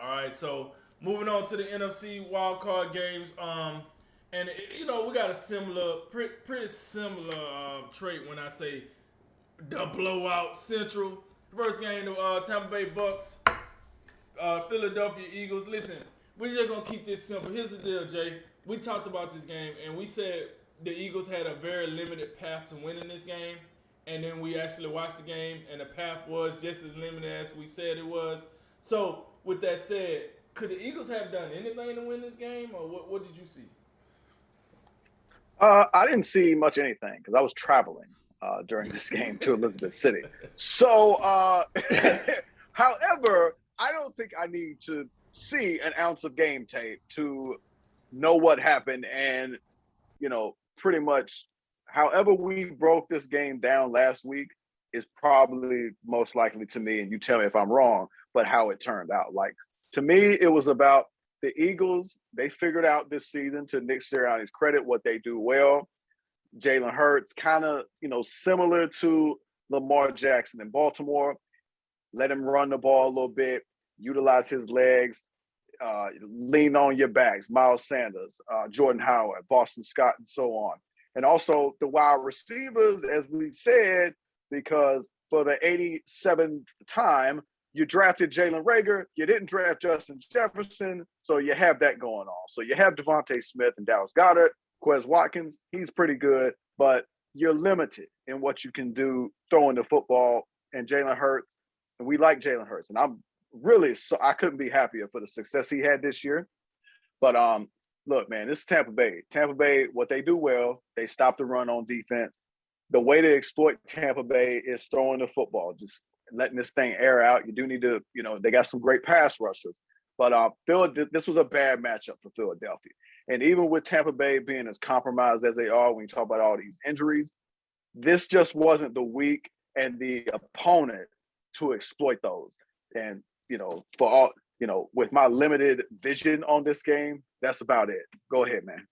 All right, so moving on to the NFC wild card games. And we got a pretty similar trait when I say the blowout central. First game, the Tampa Bay Bucks, Philadelphia Eagles. Listen, we're just gonna keep this simple. Here's the deal, Jay. We talked about this game, and we said the Eagles had a very limited path to winning this game. And then we actually watched the game, and the path was just as limited as we said it was. So, with that said, could the Eagles have done anything to win this game, or what did you see? I didn't see much anything because I was traveling during this game to Elizabeth City. So, however, I don't think I need to see an ounce of game tape to know what happened. And, pretty much however we broke this game down last week is probably most likely to me, and you tell me if I'm wrong, but how it turned out. Like, to me, it was about the Eagles. They figured out this season, to Nick Sirianni's credit, what they do well. Jalen Hurts, kind of, similar to Lamar Jackson in Baltimore. Let him run the ball a little bit, utilize his legs, lean on your backs. Miles Sanders, Jordan Howard, Boston Scott, and so on. And also the wide receivers, as we said, because for the 87th time, you drafted Jalen Reagor. You didn't draft Justin Jefferson, so you have that going on. So you have Devontae Smith and Dallas Goedert. Quez Watkins, he's pretty good, but you're limited in what you can do throwing the football. And Jalen Hurts, and we like Jalen Hurts, and I'm really I couldn't be happier for the success he had this year. But look, man, this is Tampa Bay. Tampa Bay, what they do well, they stop the run on defense. The way to exploit Tampa Bay is throwing the football, just letting this thing air out. You do need to, they got some great pass rushers. But this was a bad matchup for Philadelphia. And even with Tampa Bay being as compromised as they are, when you talk about all these injuries, this just wasn't the week and the opponent to exploit those. And, for all, with my limited vision on this game, that's about it. Go ahead, man.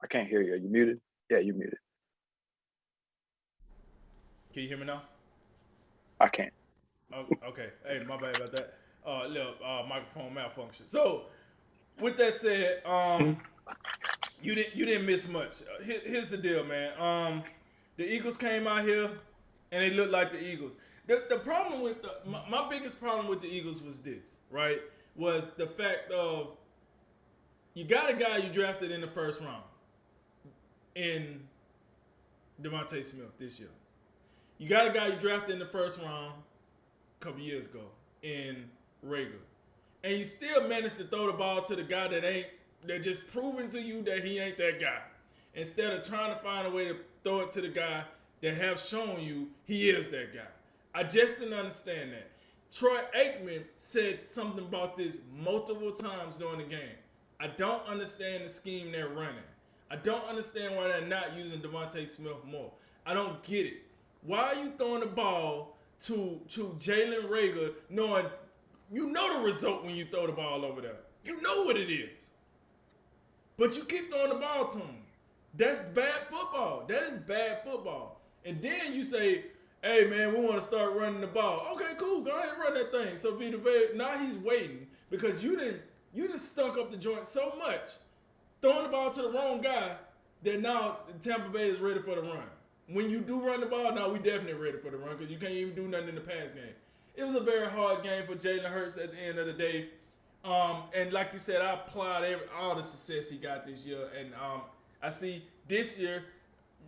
I can't hear you. Are you muted? Yeah, you muted. Can you hear me now? I can't. Oh, okay. Hey, my bad about that. Little microphone malfunction. So, with that said, you didn't miss much. Here's the deal, man. The Eagles came out here and they looked like the Eagles. The problem with my biggest problem with the Eagles was this, right? Was the fact of you got a guy you drafted in the first round in Devontae Smith this year. You got a guy you drafted in the first round a couple years ago in Rager. And you still managed to throw the ball to the guy that just proving to you that he ain't that guy. Instead of trying to find a way to throw it to the guy that have shown you he is that guy. I just didn't understand that. Troy Aikman said something about this multiple times during the game. I don't understand the scheme they're running. I don't understand why they're not using Devontae Smith more. I don't get it. Why are you throwing the ball to Jalen Reagor knowing you know the result when you throw the ball over there? You know what it is. But you keep throwing the ball to him. That's bad football. That is bad football. And then you say, hey, man, we want to start running the ball. Okay, cool. Go ahead and run that thing. So Vita Vea, now he's waiting because you didn't stunk up the joint so much, throwing the ball to the wrong guy, that now Tampa Bay is ready for the run. When you do run the ball, now we definitely ready for the run because you can't even do nothing in the pass game. It was a very hard game for Jalen Hurts at the end of the day. And like you said, I applaud all the success he got this year. And I see next year,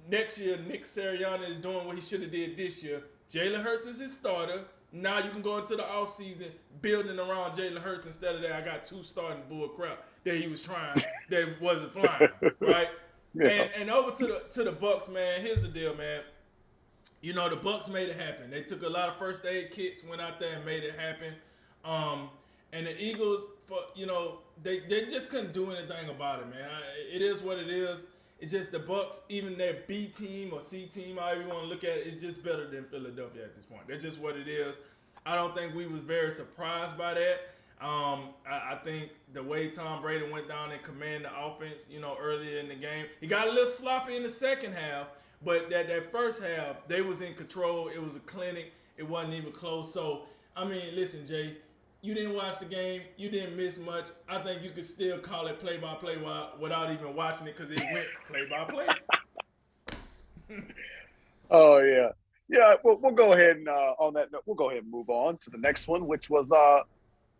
Nick Sirianni is doing what he should have did this year. Jalen Hurts is his starter. Now you can go into the offseason building around Jalen Hurts instead of that. I got two starting bull crap that he was trying that wasn't flying, right? Yeah. And over to the Bucks, man. Here's the deal, man. The Bucks made it happen. They took a lot of first aid kits, went out there and made it happen. And the Eagles, they just couldn't do anything about it, man. It is what it is. It's just the Bucks, even their B team or C team, however you want to look at it, is just better than Philadelphia at this point. That's just what it is. I don't think we was very surprised by that. I think the way Tom Brady went down and commanded the offense, earlier in the game, he got a little sloppy in the second half, but that first half, they was in control. It was a clinic, It wasn't even close. So I mean, listen, Jay, you didn't watch the game. You didn't miss much. I think you could still call it play by play without even watching it because it went play by play. Oh yeah, yeah. We'll go ahead and on that note, we'll go ahead and move on to the next one, which was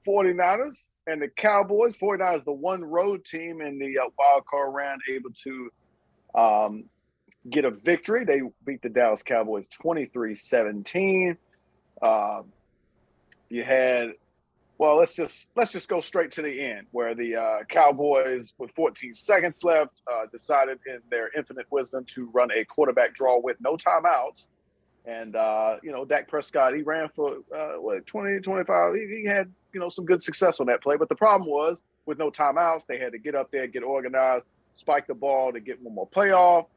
49ers and the Cowboys. 49ers, the one road team in the wild card round, able to get a victory. They beat the Dallas Cowboys 23-17. You had let's just go straight to the end where the Cowboys, with 14 seconds left, decided in their infinite wisdom to run a quarterback draw with no timeouts. And, Dak Prescott, he ran for 20, 25. He had, some good success on that play. But the problem was with no timeouts, they had to get up there, get organized, spike the ball to get one more playoff.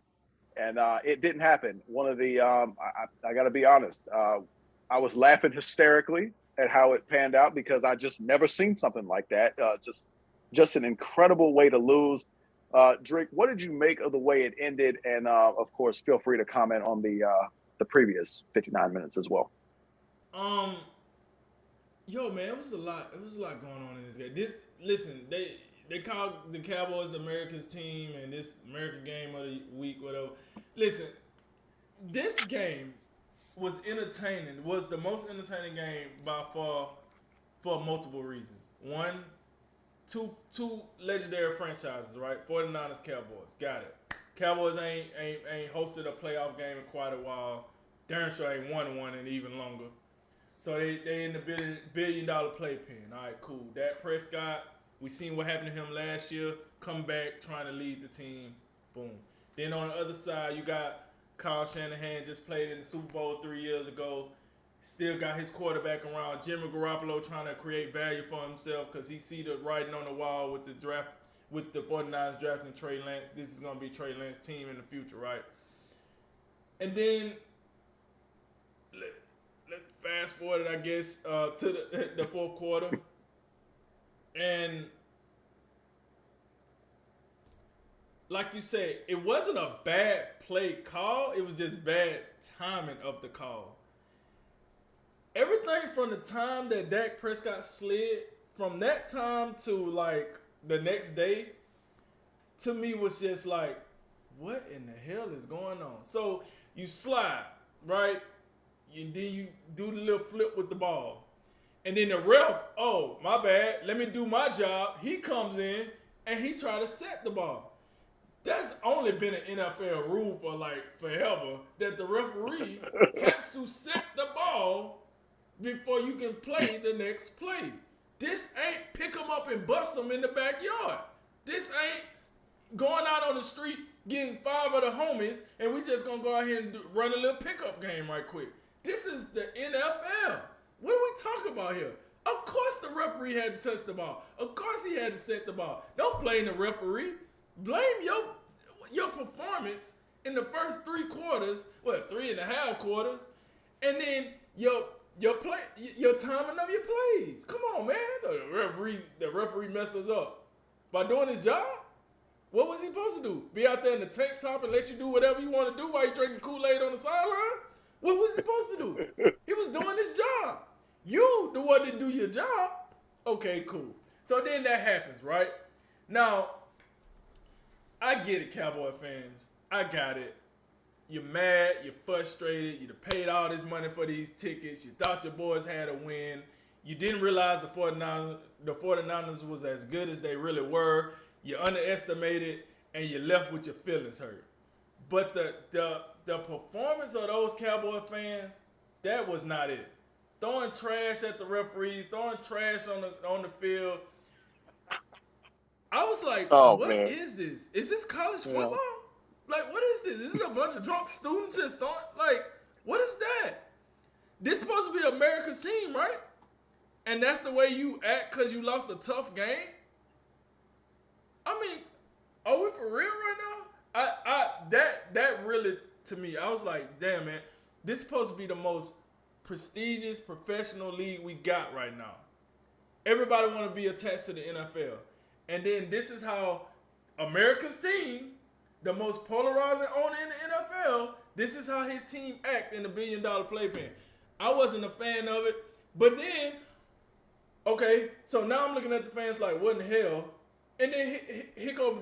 And it didn't happen. One of the, I got to be honest, I was laughing hysterically at how it panned out because I just never seen something like that. Just an incredible way to lose. Drake, what did you make of the way it ended? And of course, feel free to comment on the previous 59 minutes as well. Yo, man, it was a lot. It was a lot going on in this game. Listen, they called the Cowboys the America's team and this American game of the week, whatever. Listen, this game was entertaining. Was the most entertaining game by far for multiple reasons. One, two legendary franchises, right? 49ers, Cowboys. Got it. Cowboys ain't hosted a playoff game in quite a while. Darren sure ain't won one in even longer. So they in the billion dollar playpen. All right, cool. Dak Prescott, we seen what happened to him last year. Come back trying to lead the team. Boom. Then on the other side, you got Kyle Shanahan, just played in the Super Bowl 3 years ago. Still got his quarterback around. Jimmy Garoppolo trying to create value for himself because he see the writing on the wall with the draft, with the 49ers drafting Trey Lance. This is going to be Trey Lance's team in the future, right? And then let's fast forward, I guess, to the fourth quarter. And like you said, it wasn't a bad play call. It was just bad timing of the call. Everything from the time that Dak Prescott slid, from that time to like the next day, to me was just like, what in the hell is going on? So you slide, right? And then you do the little flip with the ball. And then the ref, oh, my bad, let me do my job. He comes in and he try to set the ball. That's only been an NFL rule for like forever, that the referee has to set the ball before you can play the next play. This ain't pick them up and bust them in the backyard. This ain't going out on the street getting 5 of the homies and we just gonna go out here and run a little pickup game right quick. This is the NFL. What are we talking about here? Of course the referee had to touch the ball. Of course he had to set the ball. Don't blame the referee. Blame your performance in the first 3 quarters, 3.5 quarters, and then your timing of your plays. Come on, man. The referee messed us up by doing his job. What was he supposed to do? Be out there in the tank top and let you do whatever you want to do while you drinking Kool-Aid on the sideline? What was he supposed to do? He was doing his job. You, the one that do your job. Okay, cool. So then that happens, right? Now, I get it, Cowboy fans. I got it. You're mad. You're frustrated. You paid all this money for these tickets. You thought your boys had a win. You didn't realize the 49ers was as good as they really were. You underestimated, and you left with your feelings hurt. But the performance of those Cowboy fans, that was not it. Throwing trash at the referees, throwing trash on the field. I was like, what is this? Is this college football? Yeah. Like, what is this? Is this a bunch of drunk students just throwing? Like, what is that? This supposed to be America's team, right? And that's the way you act because you lost a tough game? I mean, are we for real right now? That really, to me, I was like, damn, man, this is supposed to be the most prestigious professional league we got right now. Everybody want to be attached to the NFL. And then this is how America's team, the most polarizing owner in the NFL, this is how his team act in the $1 billion playpen. I wasn't a fan of it. But then, okay, so now I'm looking at the fans like, what in the hell? And then here go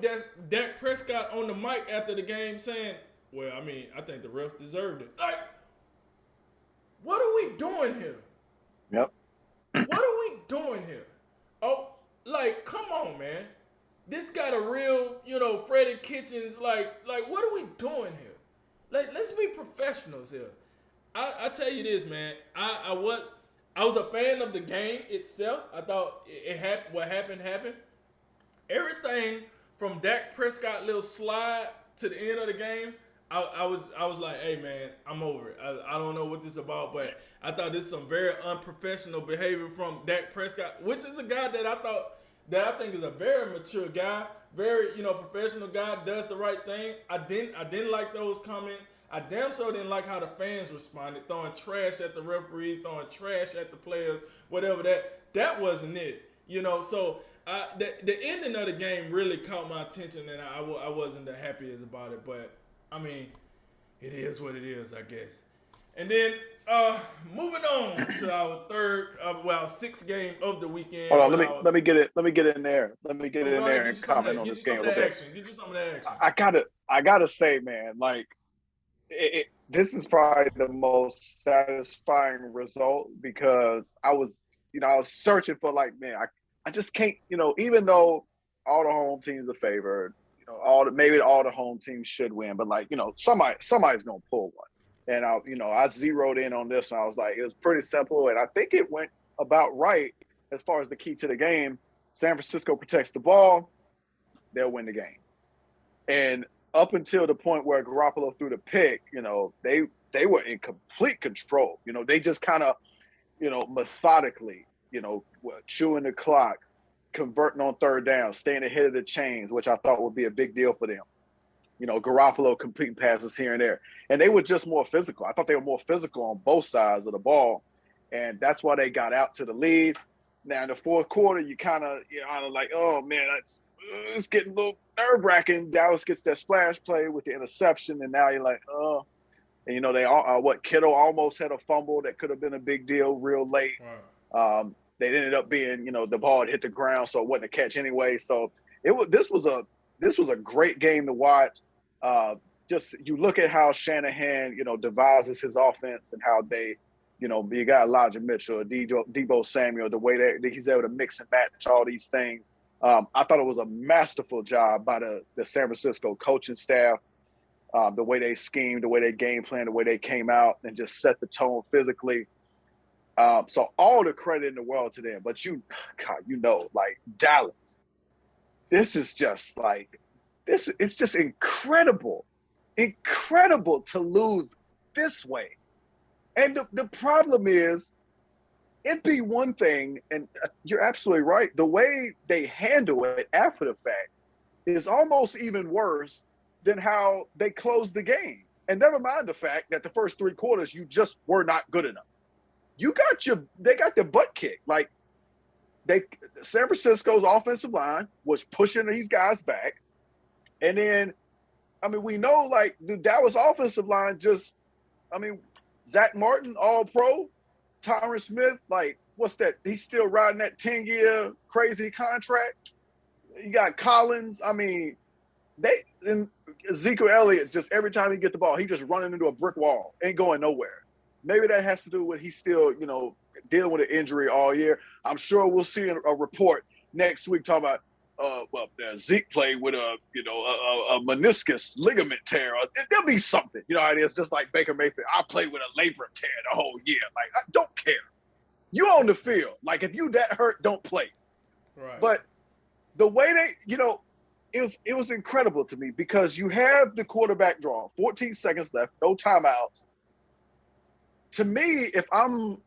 Dak Prescott on the mic after the game saying, well, I mean, I think the refs deserved it. Like, what are we doing here? Yep. What are we doing here? Oh, like, come on, man. This got a real, Freddie Kitchens. Like, what are we doing here? Like, let's be professionals here. I tell you this, man. I was a fan of the game itself. I thought it happened. What happened happened. Everything from Dak Prescott little slide to the end of the game, I was like, hey man, I'm over it. I don't know what this is about, but I thought this is some very unprofessional behavior from Dak Prescott, which is a guy that I think is a very mature guy, very professional guy, does the right thing. I didn't like those comments. I damn sure didn't like how the fans responded, throwing trash at the referees, throwing trash at the players, whatever. That wasn't it, So the ending of the game really caught my attention, and I wasn't the happiest about it. But I mean, it is what it is, I guess. And then moving on to our sixth game of the weekend. Hold on, let me get it in there. Let me get it in there and comment on this game a little bit. Get you some of that action. I gotta say, man, like this is probably the most satisfying result because I was searching for man, I just can't, even though all the home teams are favored, maybe all the home teams should win, but somebody's gonna pull one. And I zeroed in on this one. I was like, it was pretty simple, and I think it went about right as far as the key to the game. San Francisco protects the ball, they'll win the game. And up until the point where Garoppolo threw the pick, they were in complete control. They just kind of, methodically, chewing the clock, converting on third down, staying ahead of the chains, which I thought would be a big deal for them. Garoppolo completing passes here and there. And they were just more physical. I thought they were more physical on both sides of the ball. And that's why they got out to the lead. Now, in the fourth quarter, you kind of like, oh, man, it's getting a little nerve-wracking. Dallas gets that splash play with the interception, and now you're like, oh. And, Kittle almost had a fumble that could have been a big deal real late. Right. They ended up being, the ball had hit the ground, so it wasn't a catch anyway. So this was a great game to watch. Just you look at how Shanahan, devises his offense and how they, you got Elijah Mitchell, Deebo Samuel, the way that he's able to mix and match all these things. I thought it was a masterful job by the San Francisco coaching staff, the way they schemed, the way they game planned, the way they came out and just set the tone physically. So all the credit in the world to them. But like Dallas, this is just like this. It's just incredible to lose this way. And the problem is, it'd be one thing, and you're absolutely right, the way they handle it after the fact is almost even worse than how they closed the game. And never mind the fact that the first three quarters, you just were not good enough. They got their butt kicked. Like, San Francisco's offensive line was pushing these guys back. And then, we know, like, the Dallas offensive line Zach Martin, all-pro, Tyron Smith, like, what's that? He's still riding that 10-year crazy contract. You got Collins. And Ezekiel Elliott, just every time he get the ball, he just running into a brick wall, ain't going nowhere. Maybe that has to do with he's still, dealing with an injury all year. I'm sure we'll see a report next week talking about, Zeke played with a meniscus ligament tear. There'll be something, how it is, just like Baker Mayfield. I played with a labrum tear the whole year. Like, I don't care. You on the field. Like, if you that hurt, don't play. Right. But the way they, it was incredible to me because you have the quarterback draw, 14 seconds left, no timeouts. To me, if I'm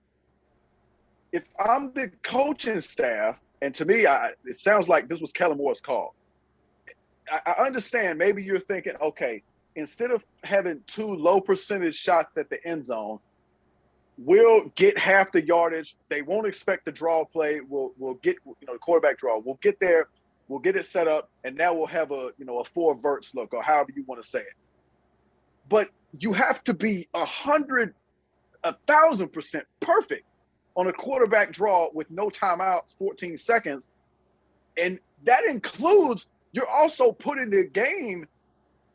the coaching staff, and to me, it sounds like this was Kellen Moore's call. I understand. Maybe you're thinking, okay, instead of having two low percentage shots at the end zone, we'll get half the yardage. They won't expect the draw play. We'll get the quarterback draw. We'll get there. We'll get it set up, and now we'll have a four verts look or however you want to say it. But you have to be 100 1,000% perfect on a quarterback draw with no timeouts, 14 seconds. And that includes, you're also putting the game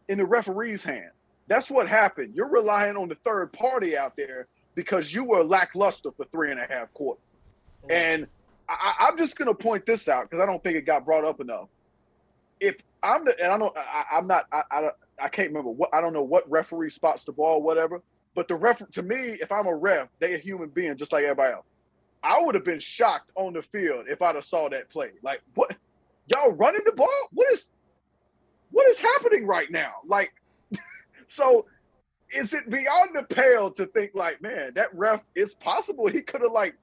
in the referee's hands. That's what happened. You're relying on the third party out there because you were lackluster for 3.5 quarters. Right. And I'm just going to point this out because I don't think it got brought up enough. If I'm the, and I don't, I'm not, I can't remember what, I don't know what referee spots the ball, whatever. But the ref, to me, if I'm a ref, they a human being just like everybody else. I would have been shocked on the field if I'd have saw that play. Like, what? Y'all running the ball? What is happening right now? Like, so is it beyond the pale to think like, man, that ref, it's possible he could have like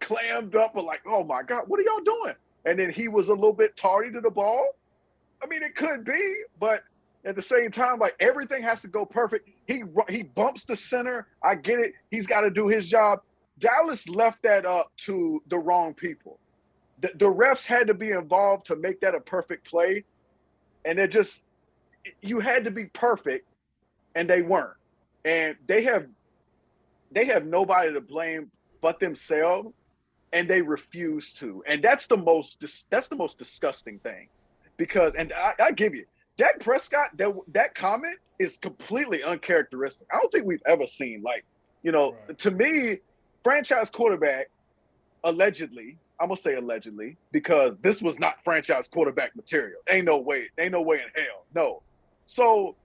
clammed up or like, oh my God, what are y'all doing? And then he was a little bit tardy to the ball. I mean, it could be, but at the same time, like everything has to go perfect. He bumps the center. I get it. He's got to do his job. Dallas left that up to the wrong people. The refs had to be involved to make that a perfect play. And it just, you had to be perfect, and they weren't. And they have nobody to blame but themselves, and they refuse to. And that's the most disgusting thing. Because, and I give you, Dak Prescott, that comment is completely uncharacteristic. I don't think we've ever seen, like, right. To me, franchise quarterback, allegedly, I'm going to say allegedly, because this was not franchise quarterback material. Ain't no way in hell. No. So,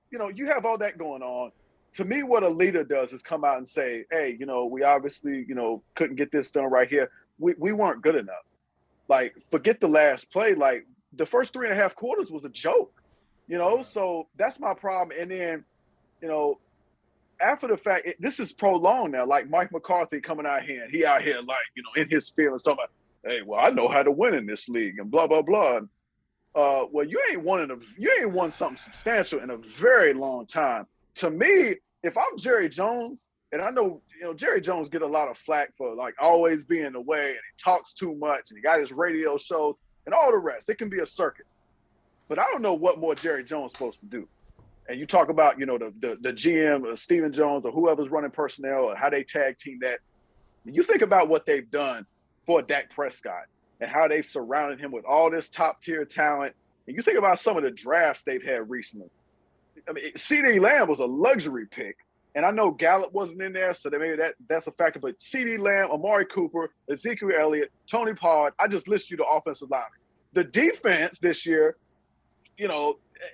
you have all that going on. To me, what a leader does is come out and say, hey, we obviously, couldn't get this done right here. We weren't good enough. Like, forget the last play. Like, the first 3.5 quarters was a joke, So that's my problem. And then, after the fact, this is prolonged now. Like Mike McCarthy coming out here, and he out here like, in his feelings, talking about, hey, well, I know how to win in this league and blah, blah, blah. Well, you ain't won something substantial in a very long time. To me, if I'm Jerry Jones, and I know, Jerry Jones get a lot of flack for like always being in the way, and he talks too much, and he got his radio shows and all the rest. It can be a circus. But I don't know what more Jerry Jones is supposed to do. And you talk about, the GM, Stephen Jones, or whoever's running personnel, or how they tag team that. You think about what they've done for Dak Prescott and how they surrounded him with all this top-tier talent. And you think about some of the drafts they've had recently. I mean, CeeDee Lamb was a luxury pick. And I know Gallup wasn't in there, so maybe that's a factor. But CeeDee Lamb, Amari Cooper, Ezekiel Elliott, Tony Pollard, I just list you the offensive line. The defense this year,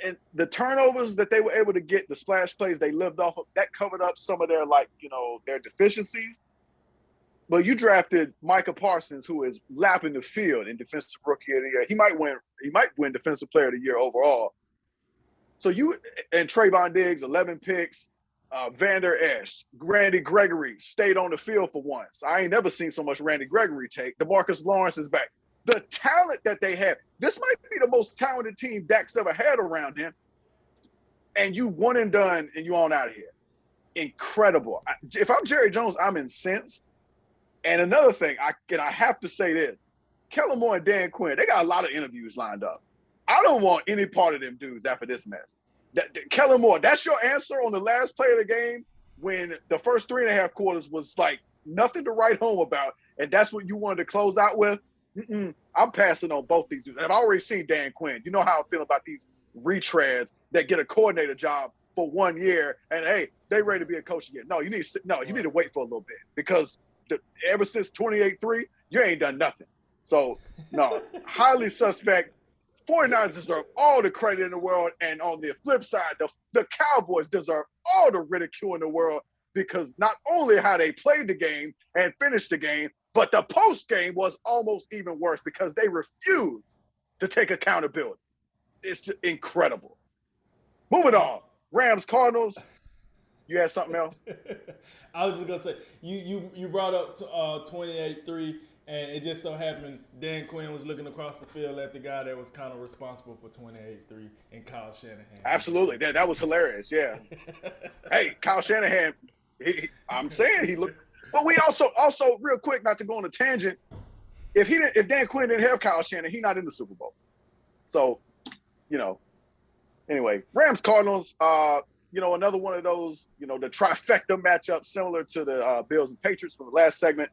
and the turnovers that they were able to get, the splash plays they lived off of, that covered up some of their, their deficiencies. But you drafted Micah Parsons, who is lapping the field in Defensive Rookie of the Year. He might win Defensive Player of the Year overall. So and Trayvon Diggs, 11 picks, Vander Esch, Randy Gregory stayed on the field for once. I ain't never seen so much Randy Gregory take. DeMarcus Lawrence is back. The talent that they have, this might be the most talented team Dak's ever had around him. And you one and done, and you on out of here. Incredible. If I'm Jerry Jones, I'm incensed. And another thing, I have to say this. Kellen Moore and Dan Quinn, they got a lot of interviews lined up. I don't want any part of them dudes after this mess. Kellen Moore, that's your answer on the last play of the game when the first 3.5 quarters was like nothing to write home about, and that's what you wanted to close out with? I'm passing on both these dudes. I've already seen Dan Quinn. You know how I feel about these retreads that get a coordinator job for 1 year, and hey, they ready to be a coach again. No, you need to wait for a little bit because ever since 28-3, you ain't done nothing. So, no, highly suspect. 49ers deserve all the credit in the world, and on the flip side, the Cowboys deserve all the ridicule in the world because not only how they played the game and finished the game, but the post game was almost even worse because they refused to take accountability. It's just incredible. Moving on. Rams, Cardinals. You had something else? I was just gonna say you brought up 28-3, and it just so happened Dan Quinn was looking across the field at the guy that was kind of responsible for 28-3, and Kyle Shanahan. Absolutely, that was hilarious. Yeah. Hey, Kyle Shanahan. I'm saying he looked. But we also real quick, not to go on a tangent. If Dan Quinn didn't have Kyle Shanahan, he's not in the Super Bowl. So, anyway, Rams, Cardinals. another one of those, the trifecta matchup similar to the Bills and Patriots from the last segment.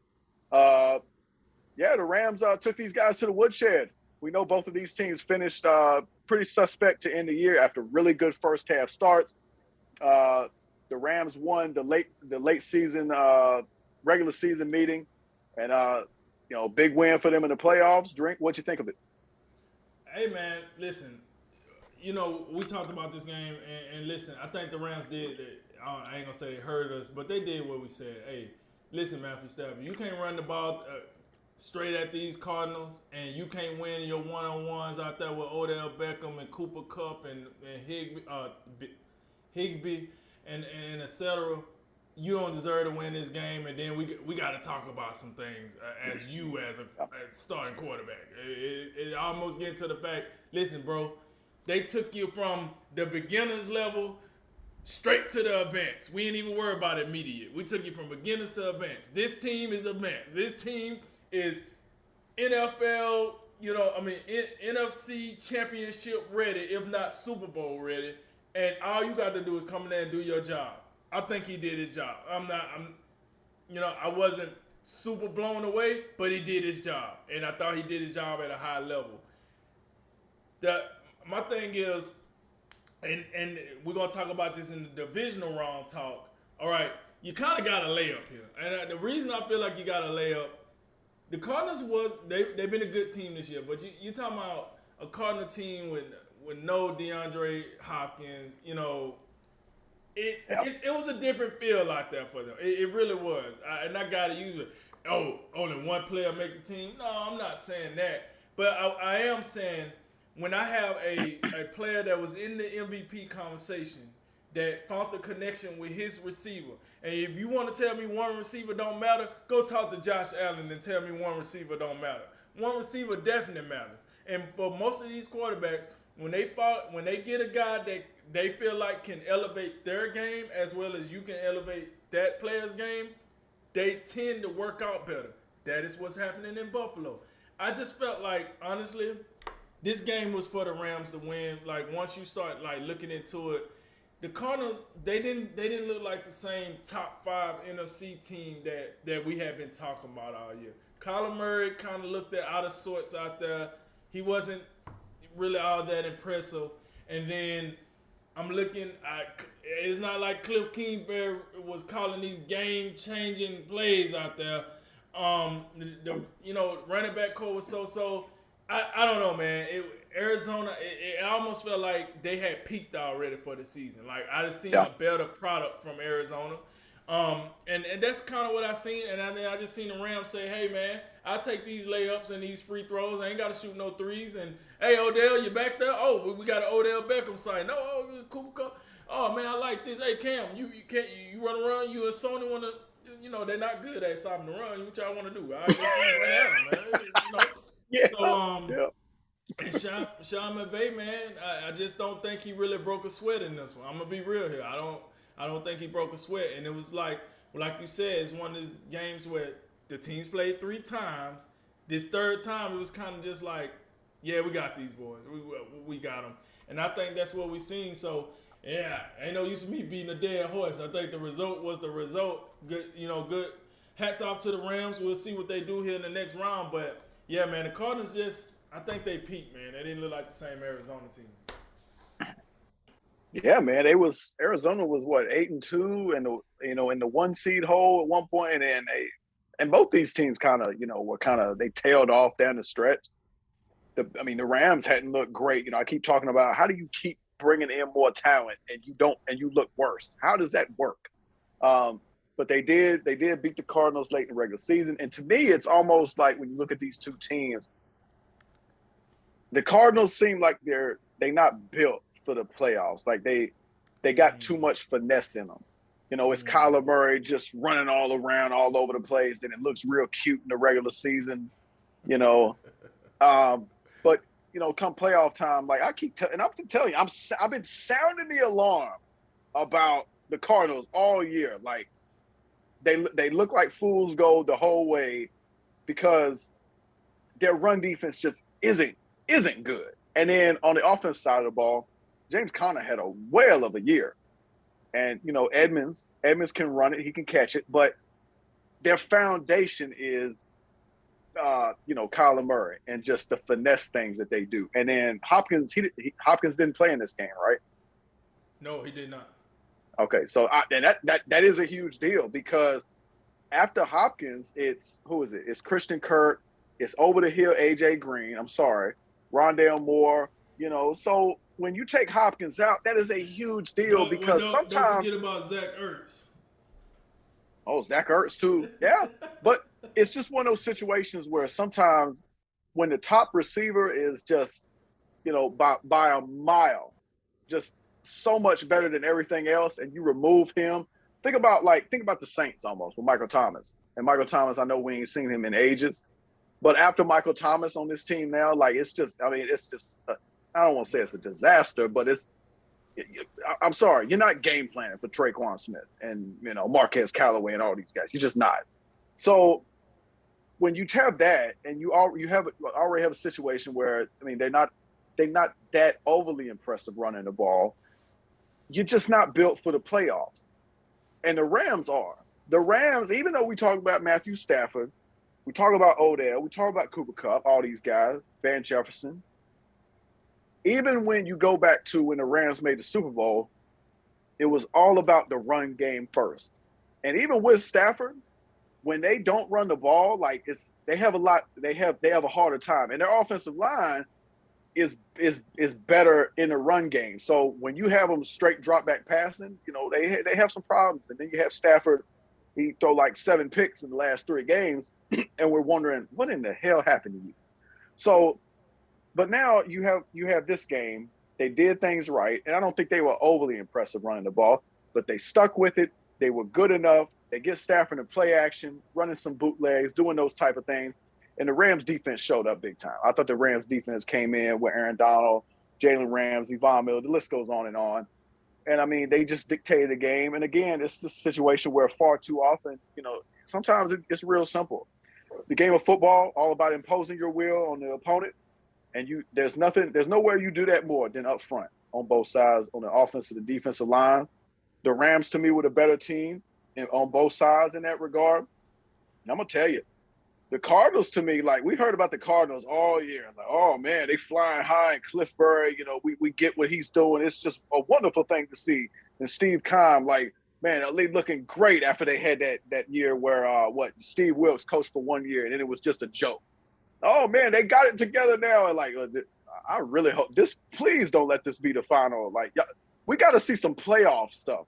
The Rams took these guys to the woodshed. We know both of these teams finished pretty suspect to end the year after really good first half starts. The Rams won the late season regular season meeting, and big win for them in the playoffs. Drink, what'd you think of it? Hey man, listen. We talked about this game, and listen, I think the Rams did. I ain't gonna say they hurt us, but they did what we said. Hey, listen, Matthew Stafford, you can't run the ball straight at these Cardinals, and you can't win your one-on-ones out there with Odell Beckham and Cooper Kupp and Higbee and etc. You don't deserve to win this game, and then we got to talk about some things as a starting quarterback. It almost get to the fact. Listen, bro, they took you from the beginners level straight to the advanced. We ain't even worry about intermediate. We took you from beginners to advanced. This team is advanced. This team is NFL, NFC championship ready, if not Super Bowl ready. And all you got to do is come in there and do your job. I think he did his job. I wasn't super blown away, but he did his job. And I thought he did his job at a high level. My thing is, and we're going to talk about this in the divisional round talk. All right, you kind of got a layup here. And the reason I feel like you got a layup, the Cardinals they've been a good team this year, but you're talking about a Cardinal team with no DeAndre Hopkins. It was a different feel out there for them. It really was. And I got to use it. Oh, only one player make the team? No, I'm not saying that. But I am saying when I have a player that was in the MVP conversation that found the connection with his receiver. And if you want to tell me one receiver don't matter, go talk to Josh Allen and tell me one receiver don't matter. One receiver definitely matters. And for most of these quarterbacks, when they get a guy that they feel like can elevate their game as well as you can elevate that player's game, they tend to work out better. That is what's happening in Buffalo. I just felt like, honestly, this game was for the Rams to win. Like once you start looking into it, the Cardinals they didn't look like the same top 5 NFC team that we have been talking about all year. Kyler Murray kind of looked out of sorts out there. He wasn't really all that impressive. And then I'm looking at, it's not like Cliff Kingsbury was calling these game-changing plays out there. Running back core was so. I don't know, man. Arizona, it almost felt like they had peaked already for the season. Like I just seen a better product from Arizona. And that's kind of what I seen. And then I just seen the Rams say, hey, man, I'll take these layups and these free throws. I ain't got to shoot no threes. And, hey, Odell, you back there? Oh, we got an Odell Beckham side. No, Cooper Kupp. Oh, man, I like this. Hey, Cam, you run around. You and Sony want to, they're not good at stopping the run. What y'all want to do? All right, let's run at them, man. Yeah. So, and Sean McVay, man, I just don't think he really broke a sweat in this one. I'm going to be real here. I don't think he broke a sweat. And it was like you said, it's one of those games where the teams played 3 times. This third time, it was kind of just like, yeah, we got these boys. We got them. And I think that's what we seen. So, yeah, ain't no use of me beating a dead horse. I think the result was the result. Good, good. Hats off to the Rams. We'll see what they do here in the next round. But, yeah, man, the Cardinals I think they peaked, man. They didn't look like the same Arizona team. Yeah, man. Arizona was what 8-2 and in the 1 seed hole at one point, and both these teams kind of they tailed off down the stretch. The Rams hadn't looked great. I keep talking about how do you keep bringing in more talent and you look worse? How does that work? But they did beat the Cardinals late in the regular season, and to me, it's almost like when you look at these two teams, the Cardinals seem like they're not built for the playoffs. Like they got too much finesse in them. It's Kyler Murray just running all around all over the place, and it looks real cute in the regular season. But come playoff time, like I keep telling you, I've been sounding the alarm about the Cardinals all year. Like they look like fool's gold the whole way because their run defense just isn't good. And then on the offense side of the ball, James Conner had a whale of a year. And Edmonds can run it, he can catch it, but their foundation is Kyler Murray and just the finesse things that they do. And then Hopkins, Hopkins didn't play in this game, right? No, he did not. Okay, so and that is a huge deal because after Hopkins, it's who is it? It's Christian Kirk, it's over the hill AJ Green. I'm sorry, Rondale Moore. So when you take Hopkins out, that is a huge deal because Don't sometimes. forget about Zach Ertz. Oh, Zach Ertz too. Yeah, but it's just one of those situations where sometimes when the top receiver is just, by a mile, just so much better than everything else, and you remove him. Think about the Saints almost with Michael Thomas. And Michael Thomas, I know we ain't seen him in ages, but after Michael Thomas on this team now, it's just, I don't want to say it's a disaster, but I'm sorry, you're not game planning for Traquan Smith and Marquez Callaway and all these guys. You're just not. So when you have that, and you already have a situation where they're not that overly impressive running the ball. You're just not built for the playoffs, and the Rams are. The Rams, even though we talk about Matthew Stafford, we talk about Odell, we talk about Cooper Kupp, all these guys, Van Jefferson. Even when you go back to when the Rams made the Super Bowl, it was all about the run game first. And even with Stafford, when they don't run the ball, they have a harder time. And their offensive line is better in the run game. So when you have them straight drop back passing, they have some problems. And then you have Stafford, he throw 7 picks in the last 3 games, and we're wondering what in the hell happened to you. So. But now you have this game. They did things right, and I don't think they were overly impressive running the ball, but they stuck with it. They were good enough. They get Stafford in play action, running some bootlegs, doing those type of things, and the Rams defense showed up big time. I thought the Rams defense came in with Aaron Donald, Jalen Ramsey, Von Miller. The list goes on and on. And they just dictated the game. And again, it's this situation where far too often, sometimes it's real simple. The game of football, all about imposing your will on the opponent. And there's nowhere you do that more than up front on both sides, on the offensive and the defensive line. The Rams, to me, were the better team on both sides in that regard. And I'm going to tell you, the Cardinals, to me, we heard about the Cardinals all year. Oh, man, they flying high in Cliffbury. We get what he's doing. It's just a wonderful thing to see. And Steve Keim, man, they looking great after they had that year where, Steve Wilkes coached for 1 year, and then it was just a joke. Oh man, they got it together now. And I really hope this. Please don't let this be the final. We got to see some playoff stuff.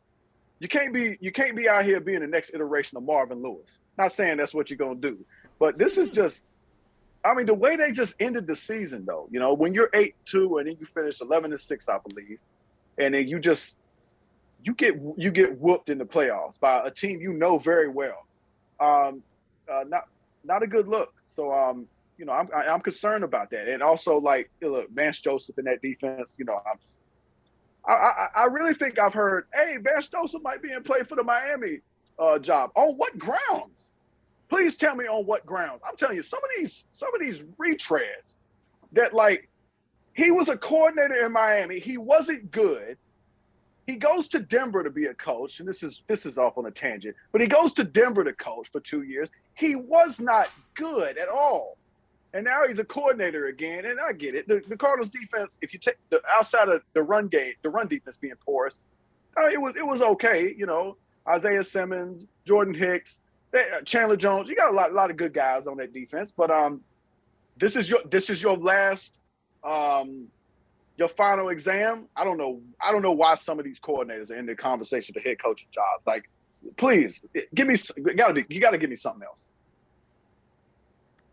You can't be out here being the next iteration of Marvin Lewis. Not saying that's what you're gonna do, but this is just. The way they just ended the season, though. When you're 8-2 and then you finish 11-6, I believe, and then you get whooped in the playoffs by a team very well. Not a good look. So I'm concerned about that. And also, look, Vance Joseph in that defense, I really think I've heard, hey, Vance Joseph might be in play for the Miami job. On what grounds? Please tell me on what grounds. I'm telling you, some of these retreads that, he was a coordinator in Miami. He wasn't good. He goes to Denver to be a coach, and this is off on a tangent, but he goes to Denver to coach for 2 years. He was not good at all. And now he's a coordinator again, and I get it. The Cardinals defense, if you take the outside of the run game, the run defense being porous, it was okay. Isaiah Simmons, Jordan Hicks, Chandler Jones. You got a lot of good guys on that defense, but this is your last, your final exam. I don't know why some of these coordinators are in the conversation for head coaching jobs. Please give me. You got to give me something else.